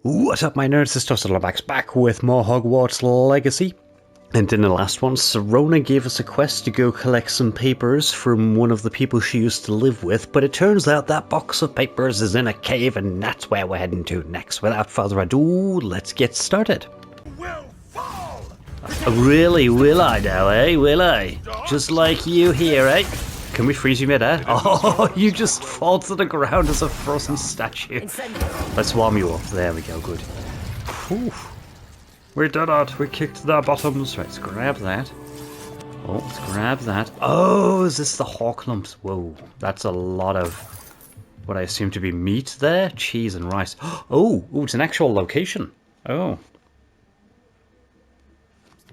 What's up, my nerds? It's ToastedLombax back with more Hogwarts Legacy. And in the last one, Sirona gave us a quest to go collect some papers from one of the people she used to live with, but it turns out that box of papers is in a cave, and that's where we're heading to next. Without further ado, let's get started. Will fall. Really, will I now, eh? Will I? Just like you here, eh? Can we freeze you mid-air? Oh, you just fall to the ground as a frozen statue. Let's warm you up. There we go, good. Whew. We did it. We kicked their bottoms. Right, let's grab that. Oh, let's grab that. Oh, is this the hawk lumps? Whoa, that's a lot of what I assume to be meat there. Cheese and rice. Oh, it's an actual location. Oh.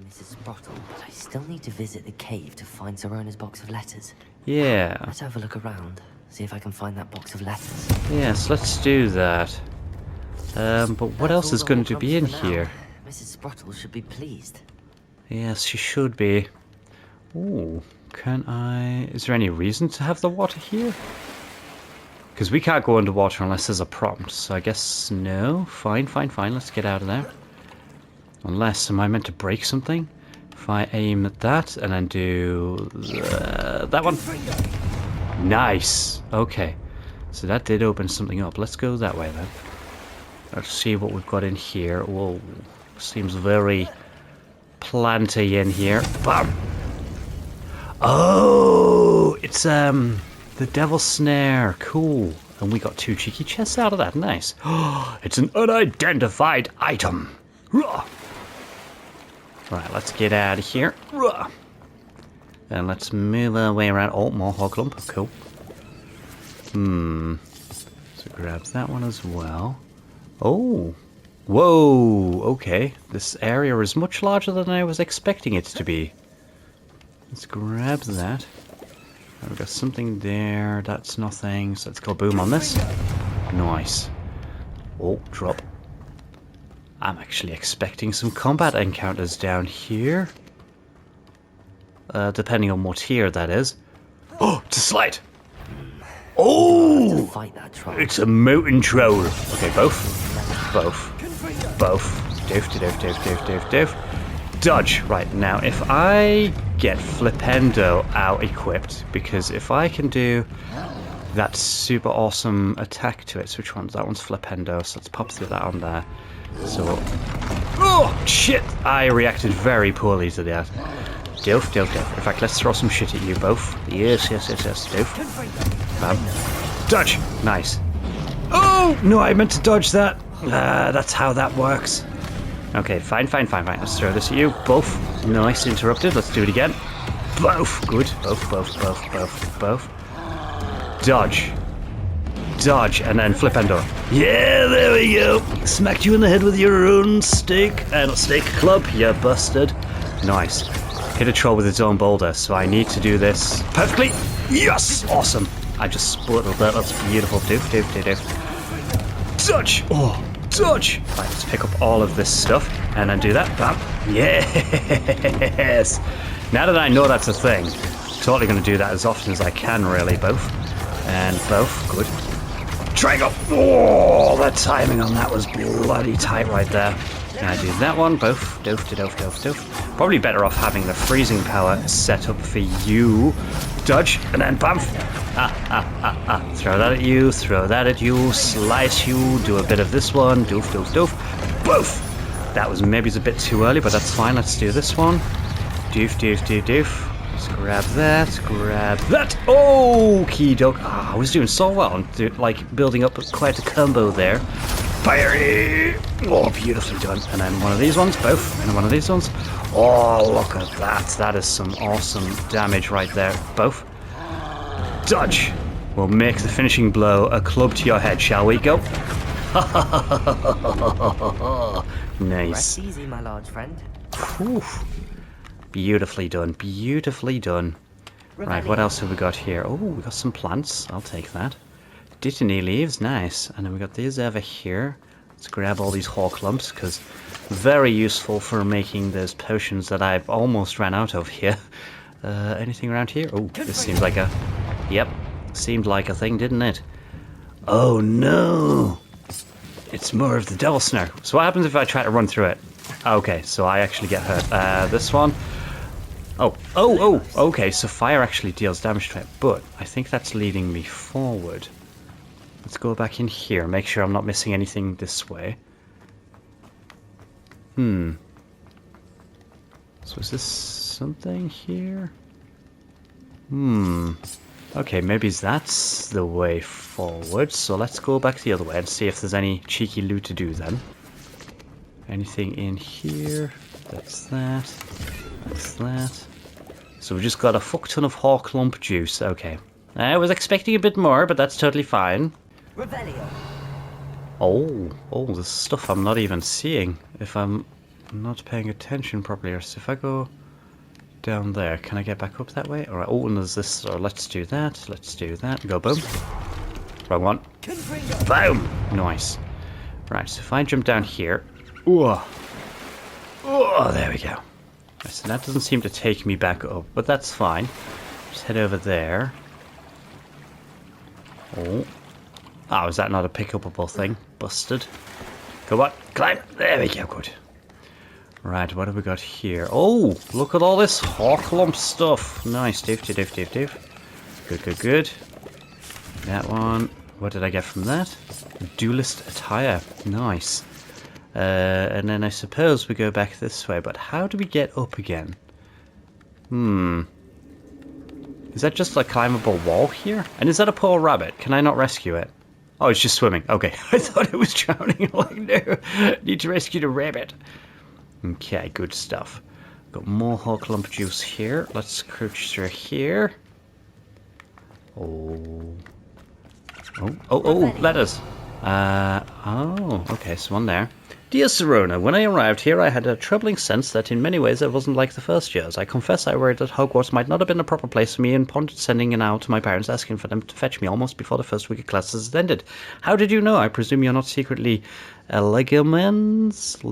Mrs. Sprottle, but I still need to visit the cave to find Sirona's box of letters. Yeah. Let's have a look around, see if I can find that box of letters. Yes, let's do that. But what else is going to be in here? Mrs. Sprottle should be pleased. Yes, she should be. Ooh, can I... Is there any reason to have the water here? Because we can't go underwater unless there's a prompt, so I guess no. Fine, let's get out of there. Unless, am I meant to break something? If I aim at that and then do that one. Nice. Okay. So that did open something up. Let's go that way then. Let's see what we've got in here. Whoa. Seems very planty in here. Bam! Oh! It's the devil's snare. Cool. And we got 2 cheeky chests out of that. Nice. It's an unidentified item. Right, let's get out of here. And let's move our way around. Oh, more hog lump. Cool. So grab that one as well. Oh. Whoa. Okay. This area is much larger than I was expecting it to be. Let's grab that. We've got something there. That's nothing. So let's go boom on this. Nice. Oh, drop. I'm actually expecting some combat encounters down here. Depending on what tier that is. Oh, it's a slide! Oh! Fight that troll. It's a mountain troll. Okay, both. Doof. Dodge. Right, now if I get Flipendo out equipped, because if I can do that super awesome attack to it, so which one's that? One's Flipendo, so let's pop through that on there. So, oh shit! I reacted very poorly to that. Doof. In fact, let's throw some shit at you both. Yes. Doof. Bam. Dodge. Nice. Oh no! I meant to dodge that. That's how that works. Okay, fine. Let's throw this at you both. Nice. Interrupted. Let's do it again. Both. Good. Both. Dodge, and then Flipendo. Yeah, there we go. Smacked you in the head with your own stake club. You busted. Nice. Hit a troll with its own boulder, so I need to do this perfectly. Yes! Awesome. I just split a bit. That's beautiful. Doof. Dodge! Oh, dodge! Right, let's pick up all of this stuff, and then do that. Bam. Yes! Now that I know that's a thing, I'm totally going to do that as often as I can, really. Both. And both. Good. Triangle! Oh, the timing on that was bloody tight right there. Can I do that one? Both. Doof. Probably better off having the freezing power set up for you. Dodge, and then bam! Throw that at you, slice you, do a bit of this one, doof. Both! That was maybe a bit too early, but that's fine. Let's do this one. Doof. Let's grab that. Oh, key dog. I was doing so well. Like building up quite a combo there. Fiery. Oh, beautifully done. And then one of these ones, both. And one of these ones. Oh, look at that. That is some awesome damage right there. Both. Dodge. We'll make the finishing blow a club to your head, shall we? Go. Nice. Rest easy, my large friend. Whew. Beautifully done. Right, what else have we got here? Oh, we got some plants. I'll take that. Dittany leaves, nice. And then we got these over here. Let's grab all these hawk lumps, because very useful for making those potions that I've almost ran out of here. Anything around here? Oh, this seems like a... Yep, seemed like a thing, didn't it? Oh no! It's more of the devil snare. So what happens if I try to run through it? Okay, so I actually get hurt. This one. Oh, okay, so fire actually deals damage to it, but I think that's leading me forward. Let's go back in here, make sure I'm not missing anything this way. So is this something here? Okay, maybe that's the way forward, so let's go back the other way and see if there's any cheeky loot to do then. Anything in here? That's that. That's that. So we just got a fuck ton of hawk lump juice. Okay. I was expecting a bit more, but that's totally fine. Revelio. Oh, there's stuff I'm not even seeing if I'm not paying attention properly. So if I go down there, can I get back up that way? Alright, oh, and there's this, so let's do that. Let's do that. Go boom. Wrong one. Boom! Nice. Right, so if I jump down here. Oh, there we go. So that doesn't seem to take me back up, but that's fine. Just head over there. Oh, is that not a pick-upable thing? Busted. Come on, climb. There we go, good. Right, what have we got here? Oh, look at all this hawk lump stuff. Nice, Dave. Good. That one. What did I get from that? Duelist attire. Nice. And then I suppose we go back this way, but how do we get up again? Is that just a climbable wall here? And is that a poor rabbit? Can I not rescue it? Oh, it's just swimming. Okay, I thought it was drowning. I'm like, no, need to rescue the rabbit. Okay, good stuff. Got more hawk lump juice here. Let's crouch through here. Oh, letters. Okay, so one there. Dear Sirona, when I arrived here I had a troubling sense that in many ways it wasn't like the first years. I confess I worried that Hogwarts might not have been a proper place for me and pondered sending an out to my parents asking for them to fetch me almost before the first week of classes had ended. How did you know? I presume you're not secretly legilimens,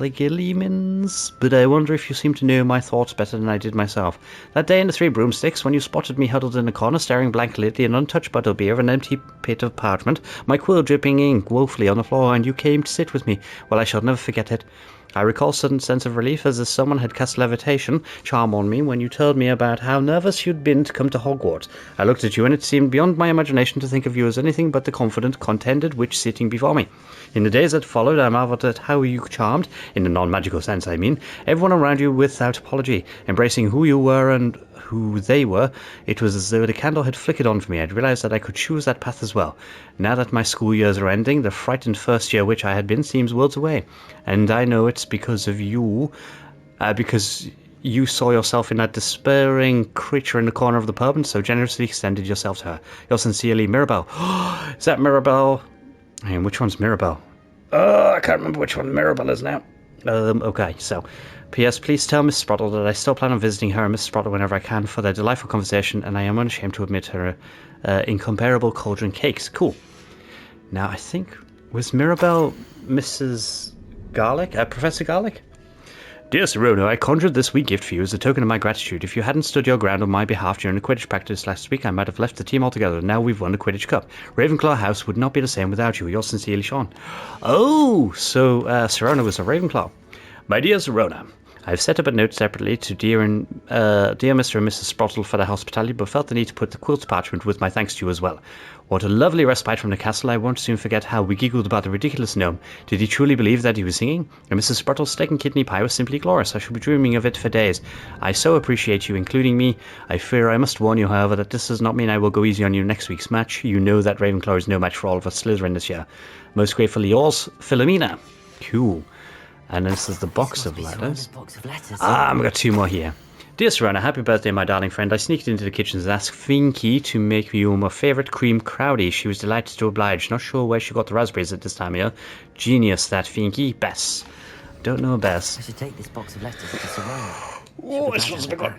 but I wonder if you seem to know my thoughts better than I did myself. That day in the Three Broomsticks, when you spotted me huddled in a corner staring blankly at the untouched butterbeer of an empty pit of parchment, my quill dripping ink woefully on the floor, and you came to sit with me, well, I shall never forget it. I recall a sudden sense of relief as if someone had cast levitation charm on me when you told me about how nervous you'd been to come to Hogwarts. I looked at you and it seemed beyond my imagination to think of you as anything but the confident, contented witch sitting before me. In the days that followed, I marveled at how you charmed, in the non-magical sense I mean, everyone around you without apology, embracing who you were and who they were. It was as though the candle had flickered on for me. I'd realized that I could choose that path as well. Now that my school years are ending, the frightened first year which I had been seems worlds away. And I know it's because of you, because you saw yourself in that despairing creature in the corner of the pub and so generously extended yourself to her. Yours sincerely, Mirabelle. Is that Mirabelle? And which one's Mirabelle? I can't remember which one Mirabelle is now. Okay, so... P.S. Please tell Miss Sprottle that I still plan on visiting her and Miss Sprottle whenever I can for their delightful conversation, and I am unashamed to admit her incomparable cauldron cakes. Cool. Now, I think... Was Mirabelle Mrs. Garlic? Professor Garlic? Dear Sirona, I conjured this wee gift for you as a token of my gratitude. If you hadn't stood your ground on my behalf during the Quidditch practice last week, I might have left the team altogether. Now we've won the Quidditch Cup. Ravenclaw House would not be the same without you. Yours sincerely, Sean. Oh, so Sirona was a Ravenclaw. My dear Sirona, I've set up a note separately to dear Mr. and Mrs. Sprottle for their hospitality, but felt the need to put the quilt's parchment with my thanks to you as well. What a lovely respite from the castle. I won't soon forget how we giggled about the ridiculous gnome. Did he truly believe that he was singing? And Mrs. Sprottle's steak and kidney pie was simply glorious. I shall be dreaming of it for days. I so appreciate you including me. I fear I must warn you, however, that this does not mean I will go easy on you next week's match. You know that Ravenclaw is no match for all of us Slytherin this year. Most gratefully yours, Philomena. Cool. And this is the box of letters. I've got two more here. Dear Sirona, happy birthday, my darling friend. I sneaked into the kitchen and asked Finky to make you my favourite cream crowdie. She was delighted to oblige. Not sure where she got the raspberries at this time of year. Genius, that Finky. Bess. Don't know Bess. I should take this box of letters to Sirona. Oh, this one's a big one.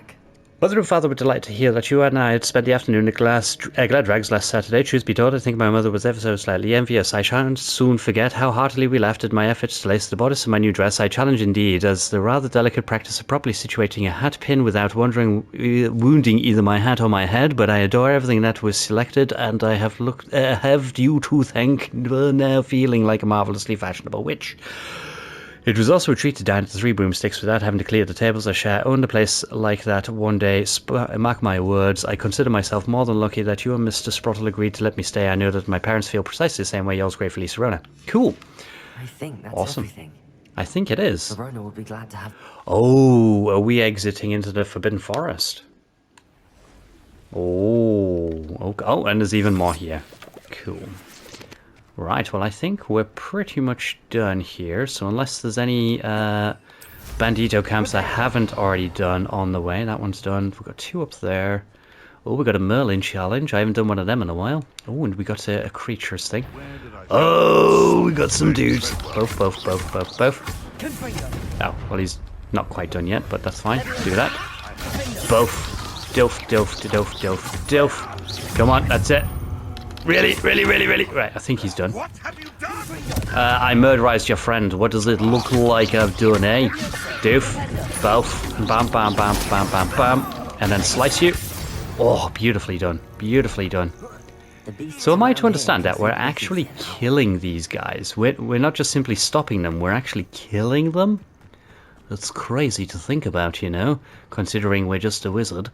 Mother and father were delighted to hear that you and I had spent the afternoon at Gladrags last Saturday. Truth be told, I think my mother was ever so slightly envious. I shan't soon forget how heartily we laughed at my efforts to lace the bodice of my new dress. I challenge indeed, as the rather delicate practice of properly situating a hat pin without wounding either my hat or my head, but I adore everything that was selected, and I have you to thank for now feeling like a marvellously fashionable witch. It was also a treat to dine at the Three Broomsticks without having to clear the tables. I shall own a place like that one day. Mark my words, I consider myself more than lucky that you and Mr. Sprottle agreed to let me stay. I know that my parents feel precisely the same way. Yours gratefully, Sirona. Cool. I think that's Awesome. everything. I think it is. Sirona will be glad to have... Oh, are we exiting into the Forbidden Forest? Oh, okay. Oh, and there's even more here. Cool. Right, well, I think we're pretty much done here. So unless there's any Bandito camps I haven't already done on the way. That one's done. We've got 2 up there. Oh, we got a Merlin challenge. I haven't done one of them in a while. Oh, and we got a creatures thing. Oh, we got some dudes. Both. Oh, well, he's not quite done yet, but that's fine. Do that. Both. Dilf. Come on, that's it. Really. Right, I think he's done. What have you done? I murderized your friend. What does it look like I've done, eh? Doof. Both. Bam. And then slice you. Oh, beautifully done. So am I to understand that we're actually killing these guys? We're not just simply stopping them, we're actually killing them? That's crazy to think about, you know, considering we're just a wizard.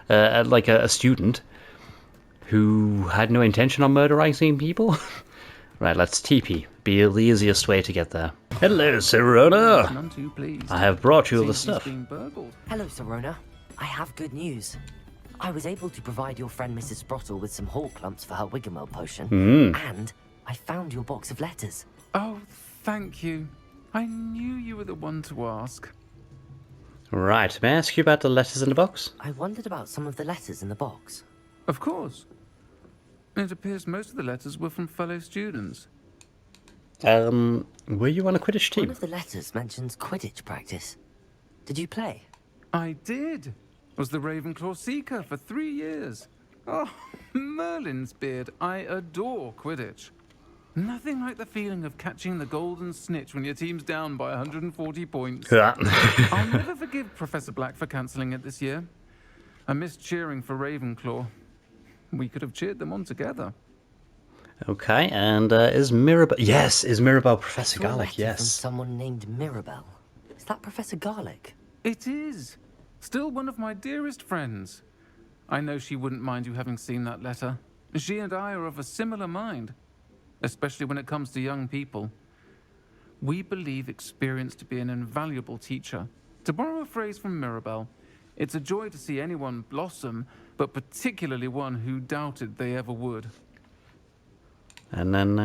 Like a student who had no intention on murderizing people. Right, let's TP. Be the easiest way to get there. Hello, Sirona. None too pleased. I have brought you all the Seems he's stuff. been burgled. Hello, Sirona. I have good news. I was able to provide your friend Mrs. Sprottle with some hall clumps for her Wiggenweld potion, and I found your box of letters. Oh, thank you. I knew you were the one to ask. Right, may I ask you about the letters in the box? I wondered about some of the letters in the box. Of course. It appears most of the letters were from fellow students. Were you on a Quidditch One team? of the letters mentions Quidditch practice. Did you play? I did. Was the Ravenclaw Seeker for 3 years. Oh, Merlin's beard. I adore Quidditch. Nothing like the feeling of catching the golden snitch when your team's down by 140 points. Yeah. I'll never forgive Professor Black for cancelling it this year. I missed cheering for Ravenclaw. We could have cheered them on together. Okay, and is Mirabelle... Yes, is Mirabelle Professor Saw a Garlic, letter yes. From someone named Mirabelle. Is that Professor Garlic? It is. Still one of my dearest friends. I know she wouldn't mind you having seen that letter. She and I are of a similar mind, especially when it comes to young people. We believe experience to be an invaluable teacher. To borrow a phrase from Mirabelle, it's a joy to see anyone blossom, but particularly one who doubted they ever would. And then,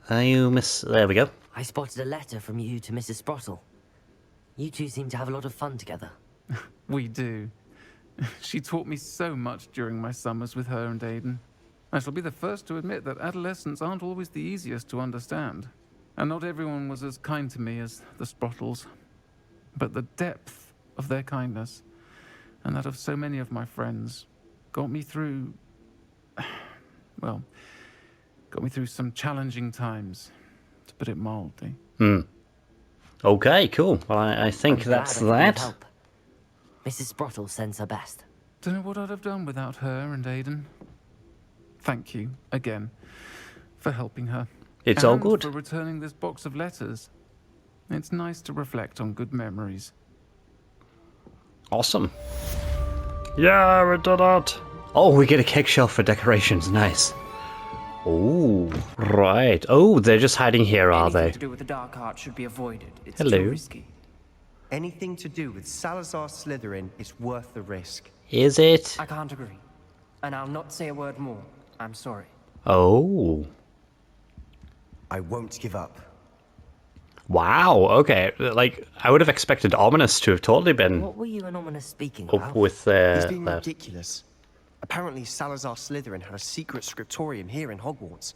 there we go. I spotted a letter from you to Mrs. Sprottle. You two seem to have a lot of fun together. We do. She taught me so much during my summers with her and Aidan. I shall be the first to admit that adolescents aren't always the easiest to understand. And not everyone was as kind to me as the Sprottles. But the depth of their kindness, and that of so many of my friends, got me through... well, got me through some challenging times, to put it mildly. Okay, cool. Well, I think I'm glad that's I could be of that. help. Mrs. Sprottle sends her best. Don't know what I'd have done without her and Aidan. Thank you, again, for helping her. It's all And good. for returning this box of letters. It's nice to reflect on good memories. Awesome. Yeah, we did it. Oh, we get a cake shelf for decorations. Nice. Oh, right. Oh, they're just hiding here, are Anything they? to do with the dark art should be avoided. It's Hello. too risky. Anything to do with Salazar Slytherin is worth the risk. Is it? I can't agree. And I'll not say a word more. I'm sorry. Oh. I won't give up. Wow, okay. Like, I would have expected Ominous to have totally been What were you and Ominous speaking up about? with He's being that. ridiculous. Apparently, Salazar Slytherin had a secret scriptorium here in Hogwarts.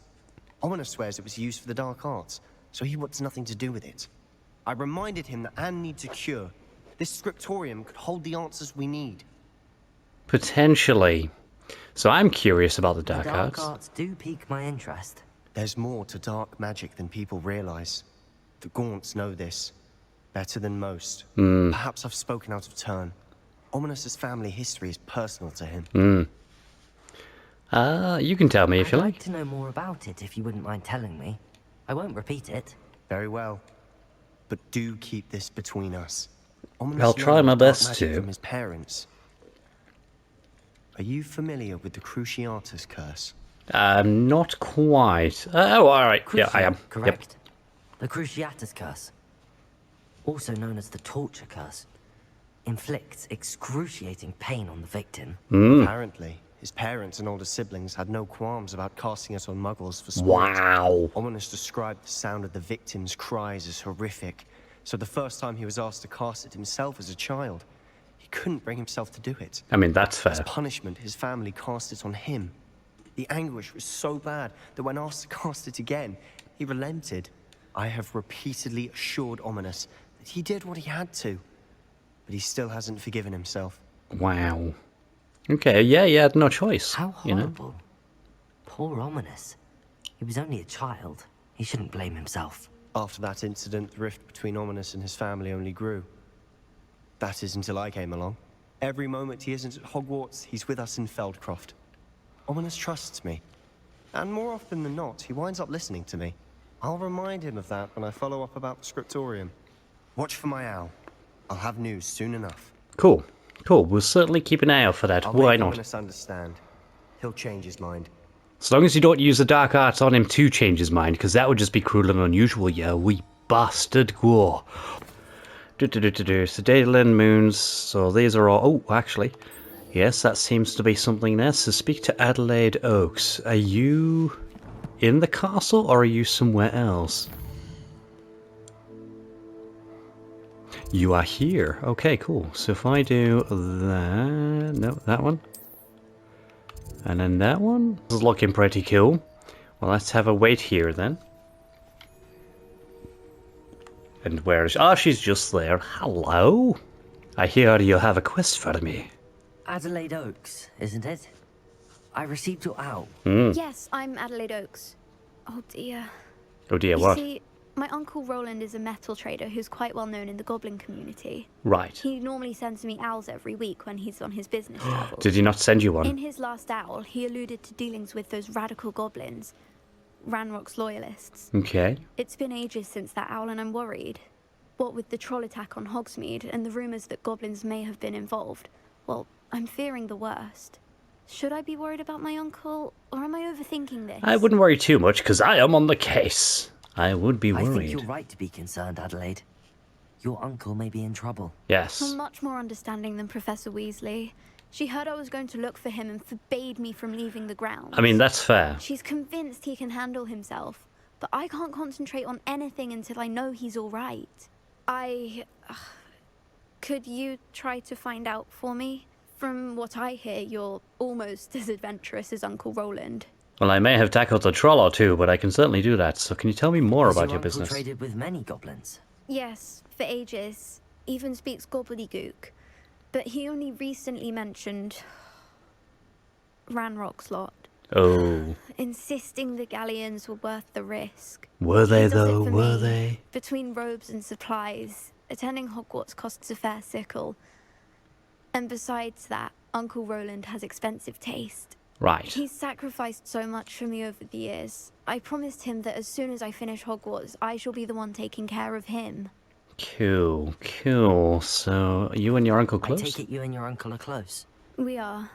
Ominous swears it was used for the dark arts, so he wants nothing to do with it. I reminded him that Anne needs a cure. This scriptorium could hold the answers we need. Potentially. So I'm curious about the The dark dark arts. arts do pique my interest. There's more to dark magic than people realize. The Gaunts know this better than most. Perhaps I've spoken out of turn. Ominous's family history is personal to him. You can tell me if I'd you like like. to know more about it if you wouldn't mind telling me. I won't repeat it. Very well. But do keep this between us. Ominous I'll try learned my dark best magic to. from his parents. Are you familiar with the Cruciatus curse? Not quite. Oh, all right. Yeah, I am. Cruciate, correct? The Cruciatus curse, also known as the torture curse, inflicts excruciating pain on the victim. Apparently, his parents and older siblings had no qualms about casting it on muggles for sport. Wow. Ominous described the sound of the victim's cries as horrific, so the first time he was asked to cast it himself as a child, he couldn't bring himself to do it. I mean, that's As fair. punishment, his family cast it on him. The anguish was so bad that when asked to cast it again, he relented. I have repeatedly assured Ominous that he did what he had to, but he still hasn't forgiven himself. Wow. Okay, yeah, he had no choice. How You know? horrible. Poor Ominous. He was only a child. He shouldn't blame himself. After that incident, the rift between Ominous and his family only grew. That is until I came along. Every moment he isn't at Hogwarts, he's with us in Feldcroft. Ominous trusts me. And more often than not, he winds up listening to me. I'll remind him of that when I follow up about the scriptorium. Watch for my owl. I'll have news soon enough. Cool. Cool. We'll certainly keep an eye out for that. I'll Why make not? Ominous understand. He'll change his mind. As long as you don't use the dark arts on him to change his mind, because that would just be cruel and unusual, you wee bastard. Go. So Daedalin moons. So these are all. Oh, actually. Yes, that seems to be something there. So speak to Adelaide Oaks. Are you in the castle or are you somewhere else? You are here. Okay, cool. So if I do that... No, that one. And then that one. This is looking pretty cool. Well, let's have a wait here then. And where is... Oh, she's just there. Hello. I hear you have a quest for me. Adelaide Oaks, isn't it? I received your owl. Yes, I'm Adelaide Oaks. Oh dear. Oh dear, You what? see, my uncle Roland is a metal trader who's quite well known in the goblin community. Right. He normally sends me owls every week when he's on his business travels. Did he not send you In one? his last owl, he alluded to dealings with those radical goblins, Ranrock's loyalists. Okay. It's been ages since that owl and I'm worried. What with the troll attack on Hogsmeade and the rumours that goblins may have been involved, well, I'm fearing the worst. Should I be worried about my uncle, or am I overthinking this? I wouldn't worry too much, because I am on the case. I would be I think worried. you're right to be concerned, Adelaide. Your uncle may be in trouble. Yes. I'm much more understanding than Professor Weasley. She heard I was going to look for him and forbade me from leaving the grounds. I mean, that's fair. She's convinced he can handle himself, but I can't concentrate on anything until I know he's all right. Could you try to find out for me? From what I hear, you're almost as adventurous as Uncle Roland. Well, I may have tackled a troll or two, but I can certainly do that. So can you tell me more Has about your uncle business? traded with many goblins? Yes, for ages. Even speaks gobbledygook. But he only recently mentioned Ranrock's lot, Oh. insisting the galleons were worth the risk. Were they, He does it though? for Were me. they? Between robes and supplies, attending Hogwarts costs a fair sickle. And besides that, Uncle Roland has expensive taste. Right. He's sacrificed so much for me over the years. I promised him that as soon as I finish Hogwarts, I shall be the one taking care of him. Cool, cool. So, you and your uncle I close? take it you and your uncle are close. We are.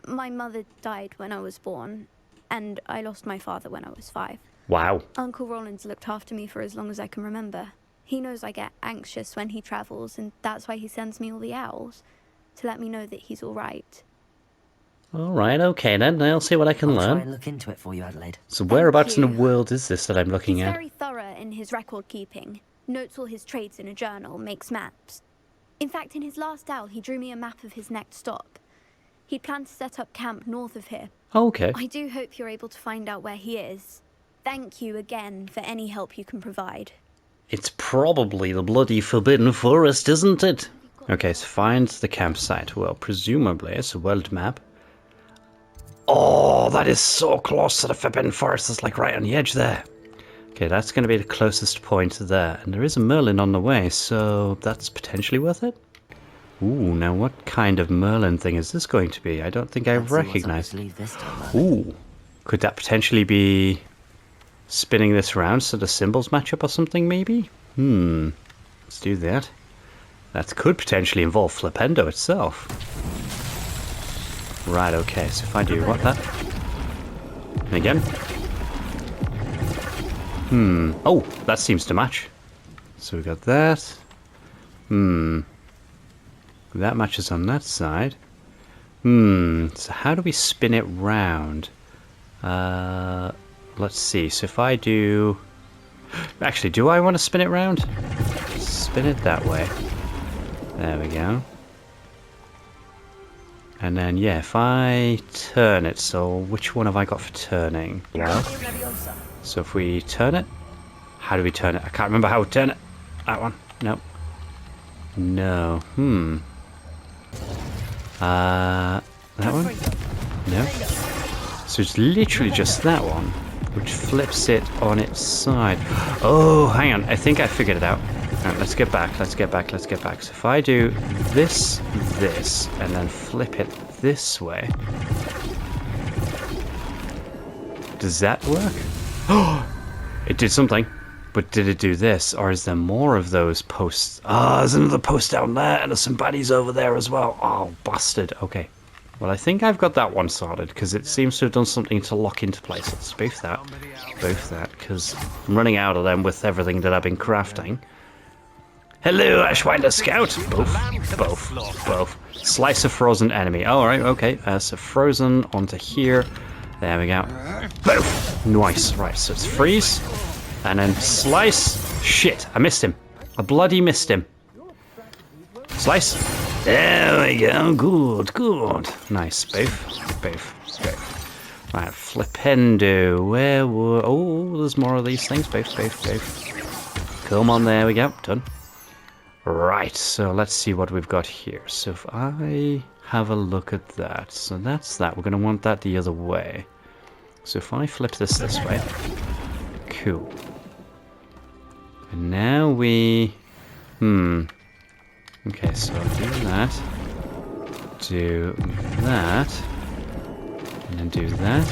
My mother died when I was born, and I lost my father when I was 5. Wow. Uncle Roland's looked after me for as long as I can remember. He knows I get anxious when he travels, and that's why he sends me all the owls, to let me know that he's all right. Alright, okay then. I'll see what I can I'll try learn. and look into it for you, Adelaide. So whereabouts in the you. world is this that I'm looking He's at? very thorough in his record keeping, notes all his trades in a journal, makes maps. In fact, in his last owl, he drew me a map of his next stop. He'd planned to set up camp north of here. Oh, okay. I do hope you're able to find out where he is. Thank you again for any help you can provide. It's probably the bloody Forbidden Forest, isn't it? Okay, so find the campsite. Well, presumably it's a world map. Oh, that is so close to the flipping forest. It's like right on the edge there. Okay, that's going to be the closest point there. And there is a Merlin on the way, so that's potentially worth it. Ooh, now what kind of Merlin thing is this going to be? I don't think I recognize. Ooh, could that potentially be spinning this around so the symbols match up or something, maybe? Let's do that. That could potentially involve Flipendo itself. Right, okay, so if I do what that? And again. Oh, that seems to match. So we got that. That matches on that side. So how do we spin it round? Let's see. So if I do... Actually, do I want to spin it round? Spin it that way. There we go. And then, yeah, if I turn it, so which one have I got for turning? Yeah. So if we turn it, how do we turn it? I can't remember how we turn it. That one? Nope. No. That one? No. So it's literally just that one, which flips it on its side. Oh, hang on. I think I figured it out. All right, let's get back. Let's get back. Let's get back. So if I do this, and then flip it this way, does that work? Oh, it did something. But did it do this, or is there more of those posts? Ah, there's another post down there, and there's some baddies over there as well. Oh, bastard. Okay. Well, I think I've got that one sorted, because it seems to have done something to lock into place. Let's spoof that, because I'm running out of them with everything that I've been crafting. Hello, Ashwinder Scout! Both. Slice a frozen enemy. All right, okay. So frozen onto here. There we go. Both! Nice. Right, so it's freeze. And then slice. Shit, I missed him. I bloody missed him. Slice. There we go. Good. Nice. Both. Right, Flipendo. Where were... Oh, there's more of these things. Both. Come on, there we go. Done. Right, so let's see what we've got here. So if I have a look at that. So that's that. We're going to want that the other way. So if I flip this way. Cool. And now we... Okay, so I'll do that. Do that. And then do that.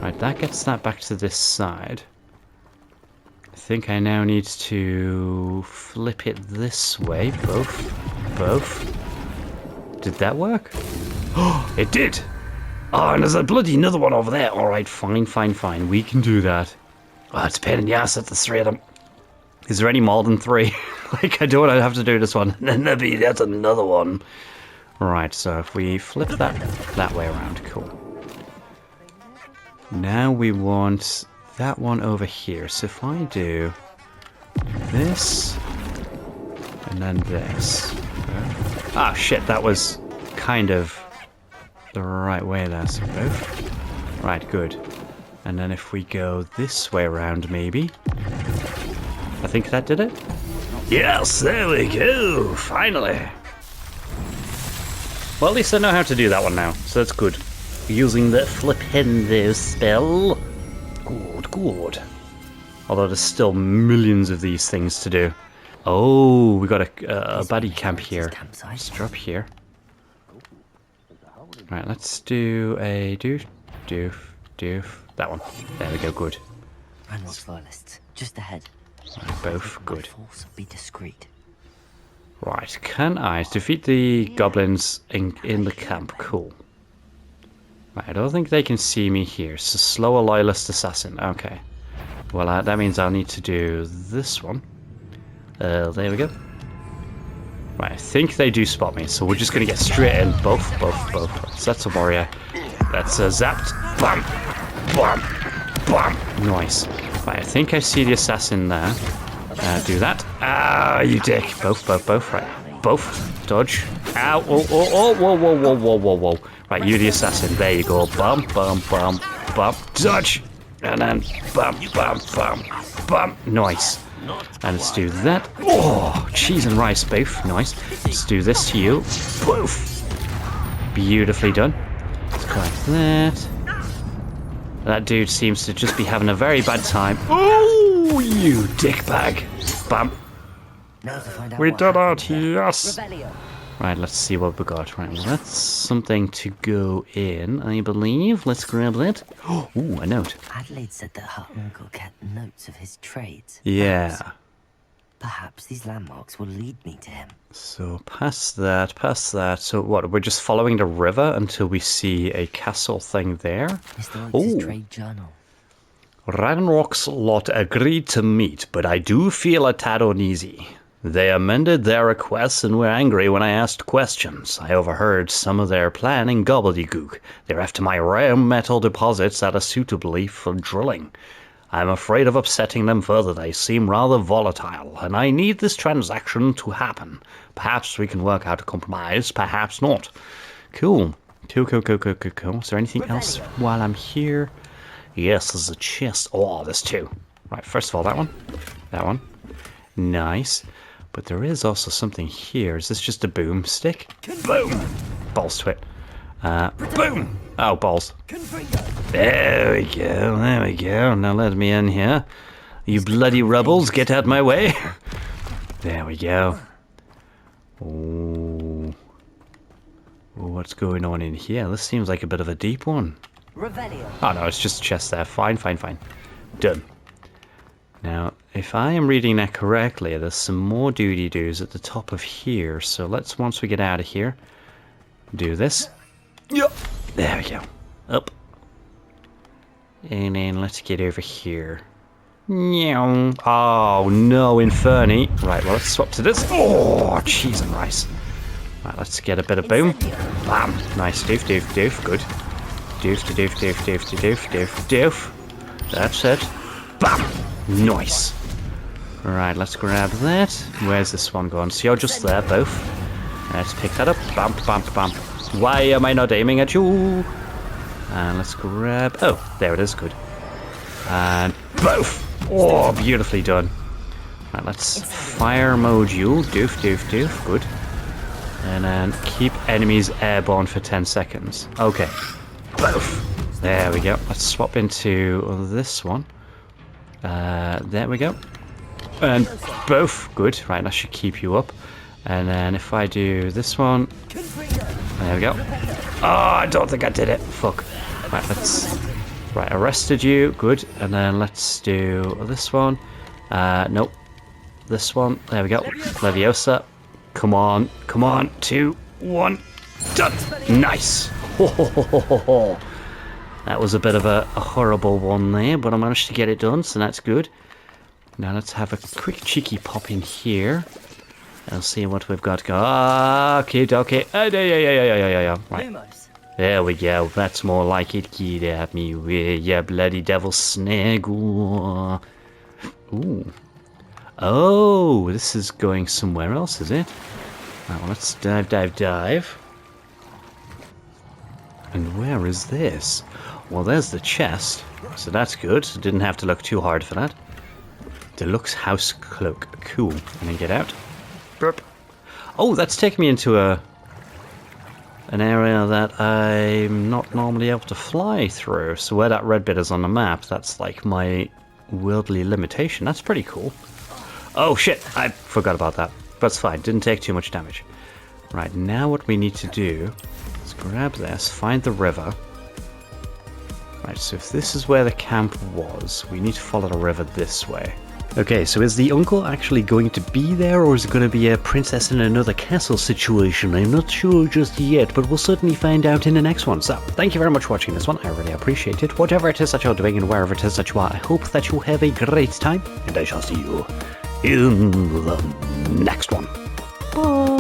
Right, that gets that back to this side. I think I now need to flip it this way. Both. Did that work? Oh, it did! Oh, and there's a bloody another one over there. Alright, fine. We can do that. Oh, it's a pain in the ass at the three of them. Is there any more than three? Like, I don't want to have to do this one. And then maybe that's another one. Right, so if we flip that way around, cool. Now we want that one over here. So if I do this, and then this. Ah, shit, that was kind of the right way there. So both. Right, good. And then if we go this way around, maybe. I think that did it. Yes, there we go. Finally. Well, at least I know how to do that one now, so that's good. Using the Flipendo spell. Good. Although there's still millions of these things to do. Oh, we got a baddie camp here. Let's drop here. Right, let's do a doof. That one. There we go, good. Ranrock's loyalists, just ahead. Right, both, good. Force, be discreet. Right, can I defeat the goblins in the camp? Cool. Right, I don't think they can see me here. So slow a loyalist assassin. Okay. Well, that means I'll need to do this one. There we go. Right, I think they do spot me, so we're just going to get straight in. Both. So that's a warrior. That's a zapped. Bam. Nice. Right, I think I see the assassin there. Do that. Ah, you dick. Both. Right. Both. Dodge. Ow. Oh. Whoa. Right, you the assassin. There you go. Bum. Dodge. And then bam. Nice. And let's do that. Oh, cheese and rice both. Nice. Let's do this to you. Poof. Beautifully done. Let's collect that. That dude seems to just be having a very bad time. Oh, you dickbag. Bam. Now to find out We what did happened it, here. yes. Revelio. Right, let's see what we got. Right, well, that's something to go in, I believe. Let's grab that. Ooh, a note. Adelaide said that her uncle kept notes of his trades. Yeah. Perhaps these landmarks will lead me to him. So, past that, past that. So, what, we're just following the river until we see a castle thing there? Mr. Oates' trade journal. Ranrock's lot agreed to meet, but I do feel a tad uneasy. They amended their requests and were angry when I asked questions. I overheard some of their planning gobbledygook. They're after my rare metal deposits that are suitably for drilling. I'm afraid of upsetting them further. They seem rather volatile, and I need this transaction to happen. Perhaps we can work out a compromise, perhaps not. Cool. Cool. Is there anything else while I'm here? Yes, there's a chest. Oh, there's two. Right, first of all, that one. That one. Nice. But there is also something here. Is this just a boomstick? Boom! Balls to it. Boom! Oh, balls. There we go, there we go. Now let me in here. You bloody rebels, get out my way. There we go. Oh. What's going on in here? This seems like a bit of a deep one. Revelio. Oh no, it's just a chest there. Fine. Done. Now, if I am reading that correctly, there's some more doody-doos at the top of here. So let's, once we get out of here, do this. Yep. There we go. Up. And then let's get over here. Meow. Oh, no, Inferni. Right, well, let's swap to this. Oh, cheese and rice. Right, let's get a bit of boom. Bam. Nice. Doof. Good. Doof. That's it. Bam. Nice. Right, let's grab that. Where's this one going? So you're just there, both. Let's pick that up. Bam. Why am I not aiming at you? And let's grab... Oh, there it is. Good. And both. Oh, beautifully done. Right, let's fire mode you. Doof. Good. And then keep enemies airborne for 10 seconds. Okay. Both. There we go. Let's swap into this one. There we go. And both. Good. Right, that should keep you up. And then if I do this one... There we go. Oh, I don't think I did it. Fuck. Right, let's... Right, arrested you. Good. And then let's do this one. Nope. This one. There we go. Leviosa. Come on. 2, 1. Done. Nice. That was a bit of a horrible one there, but I managed to get it done, so that's good. Now let's have a quick cheeky pop in here. I'll see what we've got. Okay. Yeah. Right. There we go. That's more like it. Get at me with your bloody devil snag. Ooh. Oh, this is going somewhere else, is it? Right, well, let's dive. And where is this? Well, there's the chest, so that's good. Didn't have to look too hard for that. Deluxe house cloak. Cool. And then get out. Burp. Oh, that's taking me into an area that I'm not normally able to fly through. So where that red bit is on the map, that's like my worldly limitation. That's pretty cool. Oh shit, I forgot about that. That's fine, didn't take too much damage. Right, now what we need to do is grab this, find the river. Right, so if this is where the camp was, we need to follow the river this way. Okay, so is the uncle actually going to be there, or is it going to be a princess in another castle situation? I'm not sure just yet, but we'll certainly find out in the next one. So, thank you very much for watching this one. I really appreciate it. Whatever it is that you're doing and wherever it is that you are, I hope that you have a great time, and I shall see you in the next one. Bye!